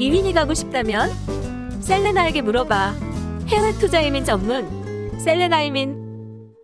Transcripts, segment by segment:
이민이 가고 싶다면 셀레나에게 물어봐. 해외 투자 이민 전문 셀레나 이민.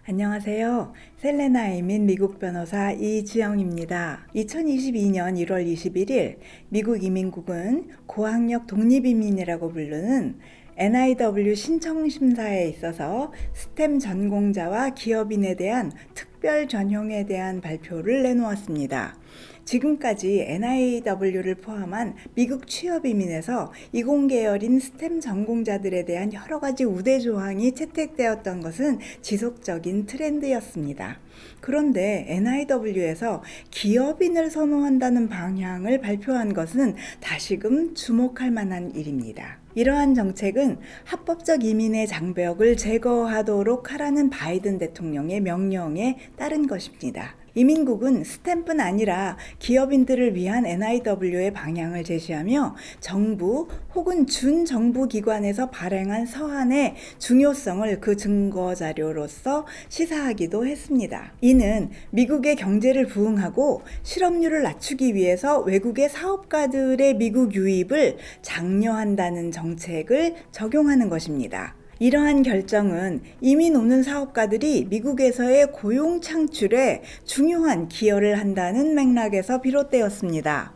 안녕하세요. 셀레나 이민 미국 변호사 이지영입니다. 2022년 1월 21일 미국 이민국은 고학력 독립이민이라고 부르는 NIW 신청심사에 있어서 스템 전공자와 기업인에 대한 특별 전형에 대한 발표를 내놓았습니다. 지금까지 NIW를 포함한 미국 취업이민에서 이공계열인 스템 전공자들에 대한 여러 가지 우대 조항이 채택되었던 것은 지속적인 트렌드였습니다. 그런데 NIW에서 기업인을 선호한다는 방향을 발표한 것은 다시금 주목할 만한 일입니다. 이러한 정책은 합법적 이민의 장벽을 제거하도록 하라는 바이든 대통령의 명령에 따른 것입니다. 이민국은 스탬뿐 아니라 기업인들을 위한 NIW의 방향을 제시하며 정부 혹은 준정부 기관에서 발행한 서한의 중요성을 그 증거 자료로서 시사하기도 했습니다. 이는 미국의 경제를 부흥하고 실업률을 낮추기 위해서 외국의 사업가들의 미국 유입을 장려한다는 정책을 적용하는 것입니다. 이러한 결정은 이민 오는 사업가들이 미국에서의 고용 창출에 중요한 기여를 한다는 맥락에서 비롯되었습니다.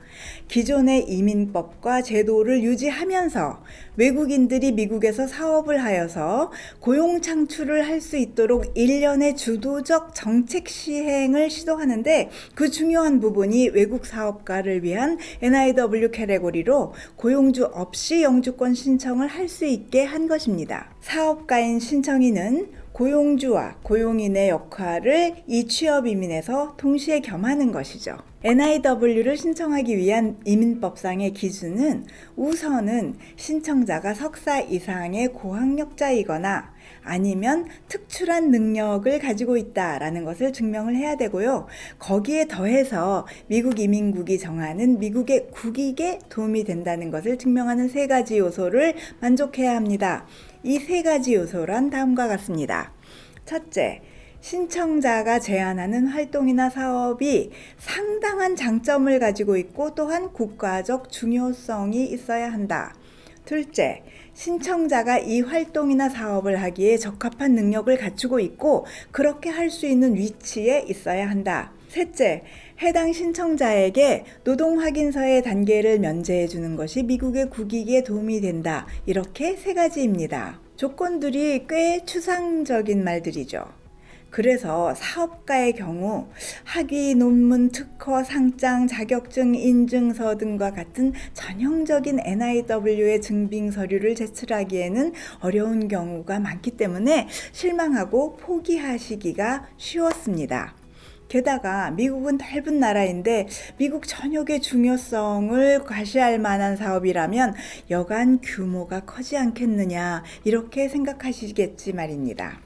기존의 이민법과 제도를 유지하면서 외국인들이 미국에서 사업을 하여서 고용 창출을 할 수 있도록 일련의 주도적 정책 시행을 시도하는데 그 중요한 부분이 외국 사업가를 위한 NIW 캐테고리로 고용주 없이 영주권 신청을 할 수 있게 한 것입니다. 사업가인 신청인은 고용주와 고용인의 역할을 이 취업이민에서 동시에 겸하는 것이죠. NIW를 신청하기 위한 이민법상의 기준은 우선은 신청자가 석사 이상의 고학력자이거나 아니면 특출한 능력을 가지고 있다라는 것을 증명을 해야 되고요. 거기에 더해서 미국 이민국이 정하는 미국의 국익에 도움이 된다는 것을 증명하는 세 가지 요소를 만족해야 합니다. 이 세 가지 요소란 다음과 같습니다. 첫째, 신청자가 제안하는 활동이나 사업이 상당한 장점을 가지고 있고 또한 국가적 중요성이 있어야 한다. 둘째, 신청자가 이 활동이나 사업을 하기에 적합한 능력을 갖추고 있고 그렇게 할 수 있는 위치에 있어야 한다. 셋째, 해당 신청자에게 노동 확인서의 단계를 면제해 주는 것이 미국의 국익에 도움이 된다. 이렇게 세 가지입니다. 조건들이 꽤 추상적인 말들이죠. 그래서 사업가의 경우 학위, 논문, 특허, 상장, 자격증, 인증서 등과 같은 전형적인 NIW의 증빙 서류를 제출하기에는 어려운 경우가 많기 때문에 실망하고 포기하시기가 쉬웠습니다. 게다가 미국은 넓은 나라인데 미국 전역의 중요성을 과시할 만한 사업이라면 여간 규모가 커지 않겠느냐 이렇게 생각하시겠지 말입니다.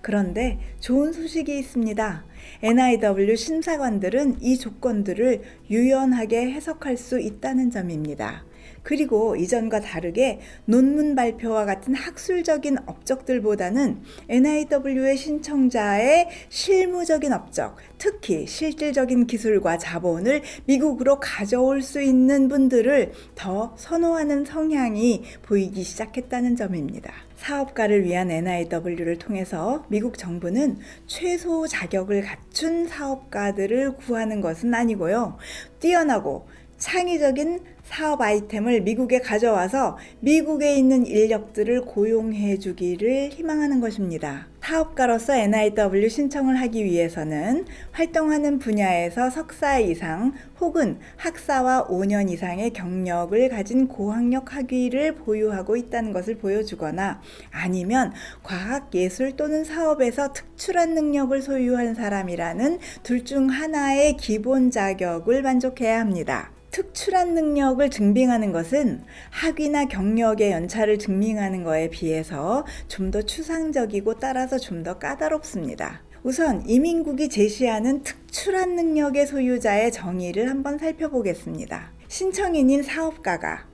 그런데 좋은 소식이 있습니다. NIW 심사관들은 이 조건들을 유연하게 해석할 수 있다는 점입니다. 그리고 이전과 다르게 논문 발표와 같은 학술적인 업적들보다는 NIW의 신청자의 실무적인 업적, 특히 실질적인 기술과 자본을 미국으로 가져올 수 있는 분들을 더 선호하는 성향이 보이기 시작했다는 점입니다. 사업가를 위한 NIW를 통해서 미국 정부는 최소 자격을 갖춘 사업가들을 구하는 것은 아니고요. 뛰어나고 창의적인 사업 아이템을 미국에 가져와서 미국에 있는 인력들을 고용해 주기를 희망하는 것입니다. 사업가로서 NIW 신청을 하기 위해서는 활동하는 분야에서 석사 이상 혹은 학사와 5년 이상의 경력을 가진 고학력 학위를 보유하고 있다는 것을 보여주거나 아니면 과학, 예술 또는 사업에서 특출한 능력을 소유한 사람이라는 둘 중 하나의 기본 자격을 만족해야 합니다. 특출한 능력을 증빙하는 것은 학위나 경력의 연차를 증명하는 것에 비해서 좀 더 추상적이고 따라서 좀 더 까다롭습니다. 우선 이민국이 제시하는 특출한 능력의 소유자의 정의를 한번 살펴보겠습니다. 신청인인 사업가가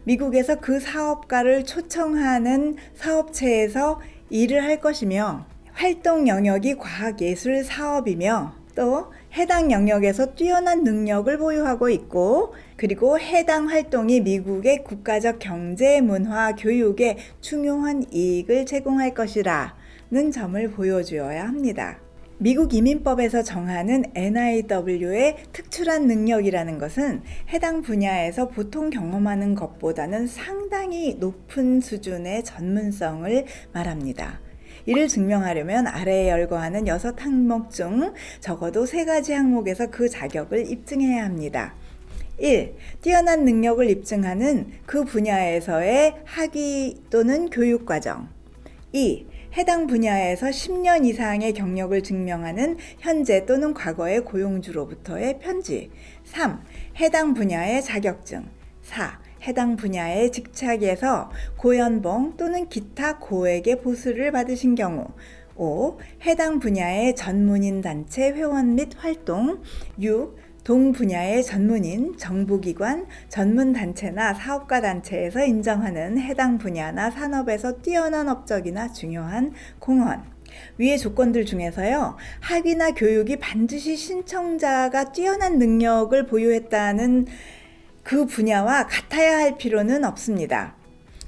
미국에서 그 사업가를 초청하는 사업체에서 일을 할 것이며 활동 영역이 과학예술 사업이며 또 해당 영역에서 뛰어난 능력을 보유하고 있고 그리고 해당 활동이 미국의 국가적 경제, 문화, 교육에 중요한 이익을 제공할 것이라는 점을 보여주어야 합니다. 미국 이민법에서 정하는 NIW의 특출한 능력이라는 것은 해당 분야에서 보통 경험하는 것보다는 상당히 높은 수준의 전문성을 말합니다. 이를 증명하려면 아래에 열거하는 6항목 중 적어도 3가지 항목에서 그 자격을 입증해야 합니다. 1. 뛰어난 능력을 입증하는 그 분야에서의 학위 또는 교육과정. 2. 해당 분야에서 10년 이상의 경력을 증명하는 현재 또는 과거의 고용주로부터의 편지. 3. 해당 분야의 자격증. 4. 해당 분야의 직책에서 고연봉 또는 기타 고액의 보수를 받으신 경우. 5. 해당 분야의 전문인 단체 회원 및 활동. 6. 동 분야의 전문인, 정부기관, 전문단체나 사업가 단체에서 인정하는 해당 분야나 산업에서 뛰어난 업적이나 중요한 공헌. 위의 조건들 중에서요, 학위나 교육이 반드시 신청자가 뛰어난 능력을 보유했다는 그 분야와 같아야 할 필요는 없습니다.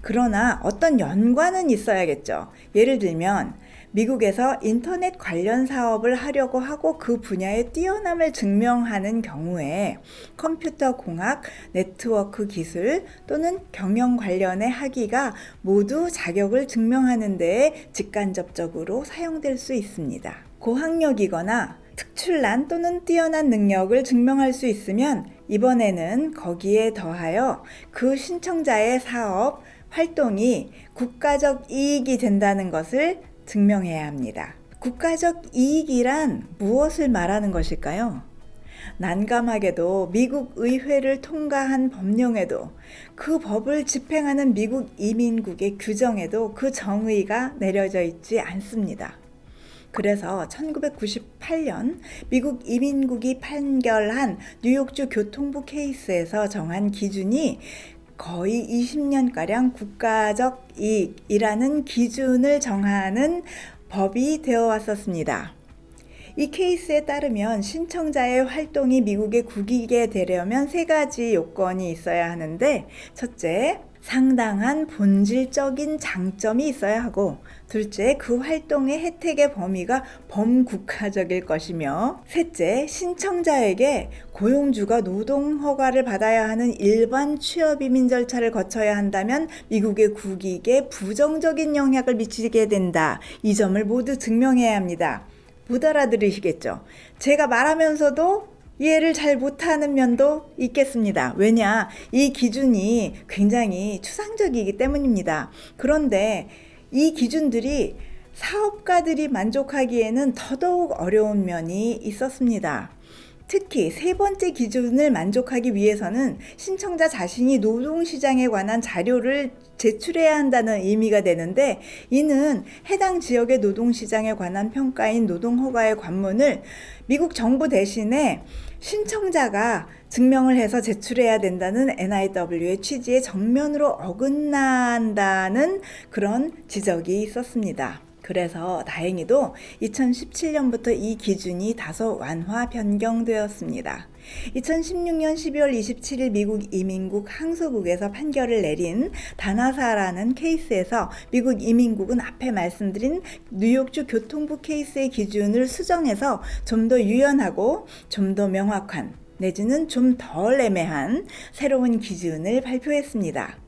그러나 어떤 연관은 있어야겠죠. 예를 들면 미국에서 인터넷 관련 사업을 하려고 하고 그 분야의 뛰어남을 증명하는 경우에 컴퓨터 공학, 네트워크 기술 또는 경영 관련의 학위가 모두 자격을 증명하는 데에 직간접적으로 사용될 수 있습니다. 고학력이거나 특출난 또는 뛰어난 능력을 증명할 수 있으면 이번에는 거기에 더하여 그 신청자의 사업, 활동이 국가적 이익이 된다는 것을 증명해야 합니다. 국가적 이익이란 무엇을 말하는 것일까요? 난감하게도 미국 의회를 통과한 법령에도 그 법을 집행하는 미국 이민국의 규정에도 그 정의가 내려져 있지 않습니다. 그래서 1998년 미국 이민국이 판결한 뉴욕주 교통부 케이스에서 정한 기준이 거의 20년가량 국가적 이익이라는 기준을 정하는 법이 되어 왔었습니다. 이 케이스에 따르면 신청자의 활동이 미국에 국익게 되려면 3가지 요건이 있어야 하는데, 첫째, 상당한 본질적인 장점이 있어야 하고, 둘째, 그 활동의 혜택의 범위가 범국가적일 것이며, 셋째, 신청자에게 고용주가 노동 허가를 받아야 하는 일반 취업 이민 절차를 거쳐야 한다면 미국의 국익에 부정적인 영향을 미치게 된다. 이 점을 모두 증명해야 합니다. 못 알아들으시겠죠? 제가 말하면서도 이해를 잘 못하는 면도 있겠습니다. 왜냐? 이 기준이 굉장히 추상적이기 때문입니다. 그런데 이 기준들이 사업가들이 만족하기에는 더더욱 어려운 면이 있었습니다. 특히 3번째 기준을 만족하기 위해서는 신청자 자신이 노동시장에 관한 자료를 제출해야 한다는 의미가 되는데, 이는 해당 지역의 노동시장에 관한 평가인 노동허가의 관문을 미국 정부 대신에 신청자가 증명을 해서 제출해야 된다는 NIW의 취지에 정면으로 어긋난다는 그런 지적이 있었습니다. 그래서 다행히도 2017년부터 이 기준이 다소 완화 변경되었습니다. 2016년 12월 27일 미국 이민국 항소국에서 판결을 내린 다나사라는 케이스에서 미국 이민국은 앞에 말씀드린 뉴욕주 교통부 케이스의 기준을 수정해서 좀 더 유연하고 좀 더 명확한, 내지는 좀 덜 애매한 새로운 기준을 발표했습니다.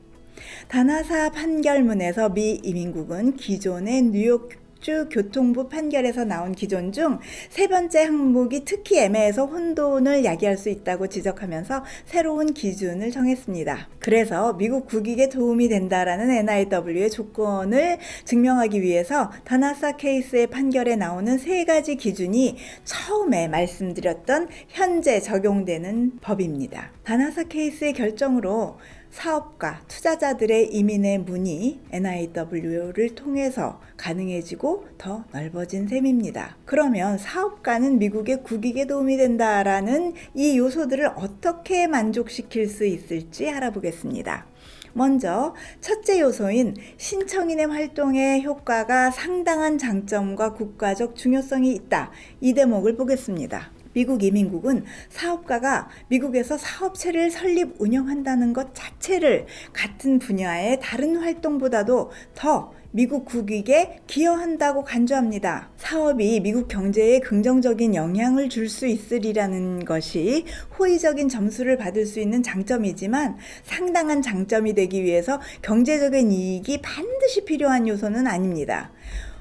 다나사 판결문에서 미 이민국은 기존의 뉴욕주 교통부 판결에서 나온 기존 중 3번째 항목이 특히 애매해서 혼돈을 야기할 수 있다고 지적하면서 새로운 기준을 정했습니다. 그래서 미국 국익에 도움이 된다라는 NIW의 조건을 증명하기 위해서 다나사 케이스의 판결에 나오는 3가지 기준이 처음에 말씀드렸던 현재 적용되는 법입니다. 다나사 케이스의 결정으로 사업가, 투자자들의 이민의 문이 NIW를 통해서 가능해지고 더 넓어진 셈입니다. 그러면 사업가는 미국의 국익에 도움이 된다라는 이 요소들을 어떻게 만족시킬 수 있을지 알아보겠습니다. 먼저 첫째 요소인 신청인의 활동의 효과가 상당한 장점과 국가적 중요성이 있다. 이 대목을 보겠습니다. 미국 이민국은 사업가가 미국에서 사업체를 설립 운영한다는 것 자체를 같은 분야의 다른 활동보다도 더 미국 국익에 기여한다고 간주합니다. 사업이 미국 경제에 긍정적인 영향을 줄 수 있으리라는 것이 호의적인 점수를 받을 수 있는 장점이지만 상당한 장점이 되기 위해서 경제적인 이익이 반드시 필요한 요소는 아닙니다.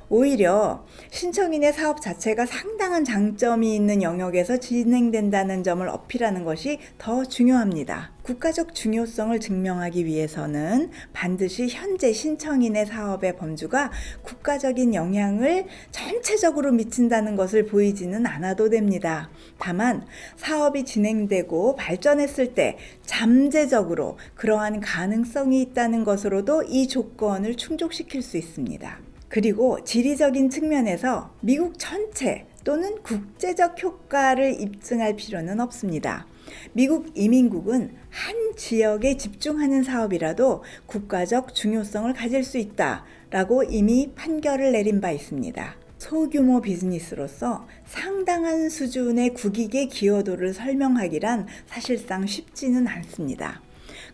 오히려 신청인의 사업 자체가 상당한 장점이 있는 영역에서 진행된다는 점을 어필하는 것이 더 중요합니다. 국가적 중요성을 증명하기 위해서는 반드시 현재 신청인의 사업의 범주가 국가적인 영향을 전체적으로 미친다는 것을 보이지는 않아도 됩니다. 다만 사업이 진행되고 발전했을 때 잠재적으로 그러한 가능성이 있다는 것으로도 이 조건을 충족시킬 수 있습니다. 그리고 지리적인 측면에서 미국 전체 또는 국제적 효과를 입증할 필요는 없습니다. 미국 이민국은 한 지역에 집중하는 사업이라도 국가적 중요성을 가질 수 있다라고 이미 판결을 내린 바 있습니다. 소규모 비즈니스로서 상당한 수준의 국익의 기여도를 설명하기란 사실상 쉽지는 않습니다.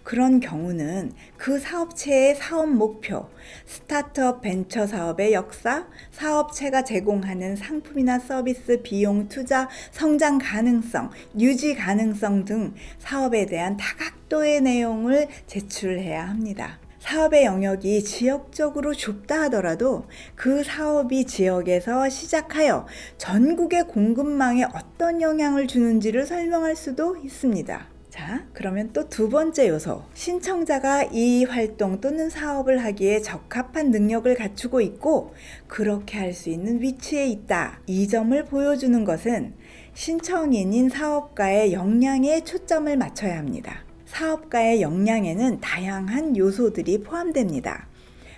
그런 경우는 그 사업체의 사업 목표, 스타트업 벤처 사업의 역사, 사업체가 제공하는 상품이나 서비스 비용 투자, 성장 가능성, 유지 가능성 등 사업에 대한 다각도의 내용을 제출해야 합니다. 사업의 영역이 지역적으로 좁다 하더라도 그 사업이 지역에서 시작하여 전국의 공급망에 어떤 영향을 주는지를 설명할 수도 있습니다. 자, 그러면 또 두 번째 요소. 신청자가 이 활동 또는 사업을 하기에 적합한 능력을 갖추고 있고 그렇게 할 수 있는 위치에 있다. 이 점을 보여주는 것은 신청인인 사업가의 역량에 초점을 맞춰야 합니다. 사업가의 역량에는 다양한 요소들이 포함됩니다.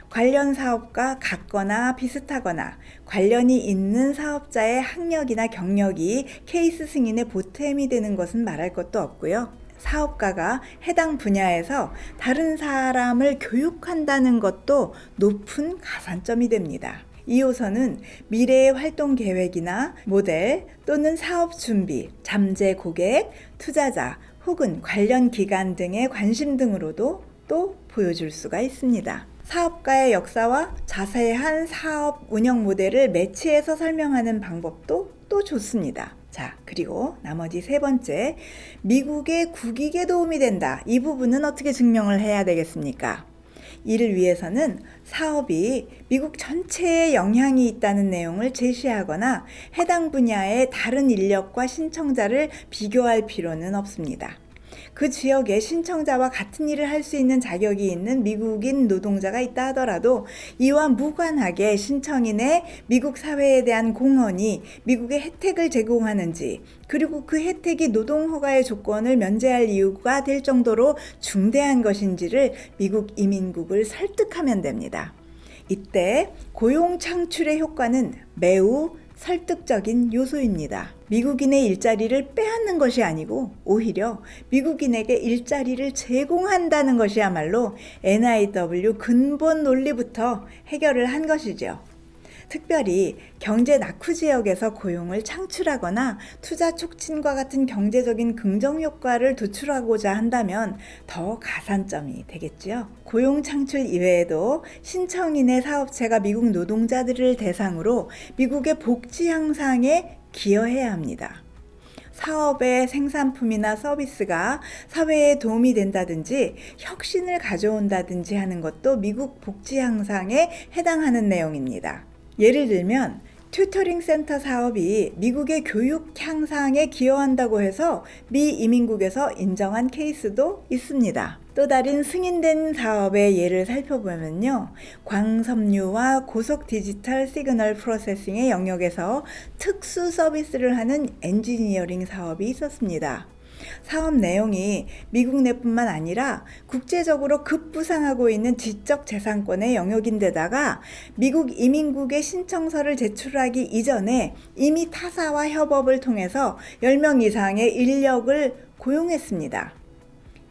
관련 사업과 같거나 비슷하거나 관련이 있는 사업자의 학력이나 경력이 케이스 승인의 보탬이 되는 것은 말할 것도 없고요. 사업가가 해당 분야에서 다른 사람을 교육한다는 것도 높은 가산점이 됩니다. 이 요소는 미래의 활동 계획이나 모델 또는 사업 준비, 잠재 고객, 투자자 혹은 관련 기관 등의 관심 등으로도 또 보여줄 수가 있습니다. 사업가의 역사와 자세한 사업 운영 모델을 매치해서 설명하는 방법도 또 좋습니다. 자, 그리고 나머지 세 번째, 미국의 국익에 도움이 된다. 이 부분은 어떻게 증명을 해야 되겠습니까? 이를 위해서는 사업이 미국 전체에 영향이 있다는 내용을 제시하거나 해당 분야의 다른 인력과 신청자를 비교할 필요는 없습니다. 그 지역에 신청자와 같은 일을 할 수 있는 자격이 있는 미국인 노동자가 있다 하더라도 이와 무관하게 신청인의 미국 사회에 대한 공헌이 미국의 혜택을 제공하는지 그리고 그 혜택이 노동허가의 조건을 면제할 이유가 될 정도로 중대한 것인지를 미국 이민국을 설득하면 됩니다. 이때 고용 창출의 효과는 매우 설득적인 요소입니다. 미국인의 일자리를 빼앗는 것이 아니고 오히려 미국인에게 일자리를 제공한다는 것이야말로 NIW 근본 논리부터 해결을 한 것이죠. 특별히 경제 낙후 지역에서 고용을 창출하거나 투자 촉진과 같은 경제적인 긍정 효과를 도출하고자 한다면 더 가산점이 되겠지요. 고용 창출 이외에도 신청인의 사업체가 미국 노동자들을 대상으로 미국의 복지 향상에 기여해야 합니다. 사업의 생산품이나 서비스가 사회에 도움이 된다든지 혁신을 가져온다든지 하는 것도 미국 복지 향상에 해당하는 내용입니다. 예를 들면 튜터링 센터 사업이 미국의 교육 향상에 기여한다고 해서 미 이민국에서 인정한 케이스도 있습니다. 또 다른 승인된 사업의 예를 살펴보면요. 광섬유와 고속 디지털 시그널 프로세싱의 영역에서 특수 서비스를 하는 엔지니어링 사업이 있었습니다. 사업 내용이 미국 내뿐만 아니라 국제적으로 급부상하고 있는 지적재산권의 영역인데다가 미국 이민국의 신청서를 제출하기 이전에 이미 타사와 협업을 통해서 10명 이상의 인력을 고용했습니다.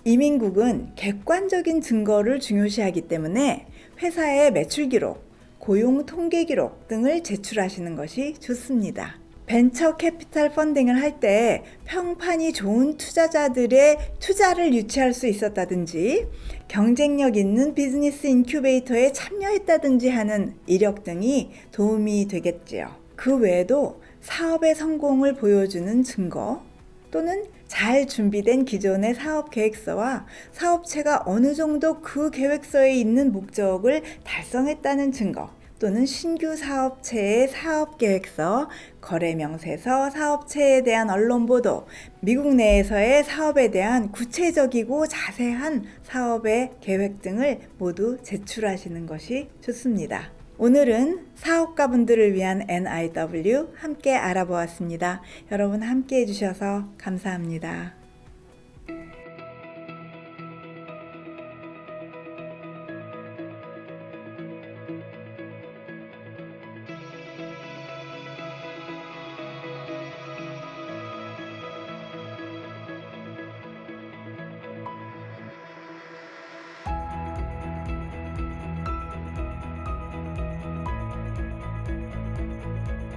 이민국은 객관적인 증거를 중요시하기 때문에 회사의 매출 기록, 고용 통계 기록 등을 제출하시는 것이 좋습니다. 벤처 캐피탈 펀딩을 할 때 평판이 좋은 투자자들의 투자를 유치할 수 있었다든지 경쟁력 있는 비즈니스 인큐베이터에 참여했다든지 하는 이력 등이 도움이 되겠지요. 그 외에도 사업의 성공을 보여주는 증거 또는 잘 준비된 기존의 사업 계획서와 사업체가 어느 정도 그 계획서에 있는 목적을 달성했다는 증거 또는 신규 사업체의 사업계획서, 거래명세서, 사업체에 대한 언론보도, 미국 내에서의 사업에 대한 구체적이고 자세한 사업의 계획 등을 모두 제출하시는 것이 좋습니다. 오늘은 사업가분들을 위한 NIW 함께 알아보았습니다. 여러분 함께 해주셔서 감사합니다.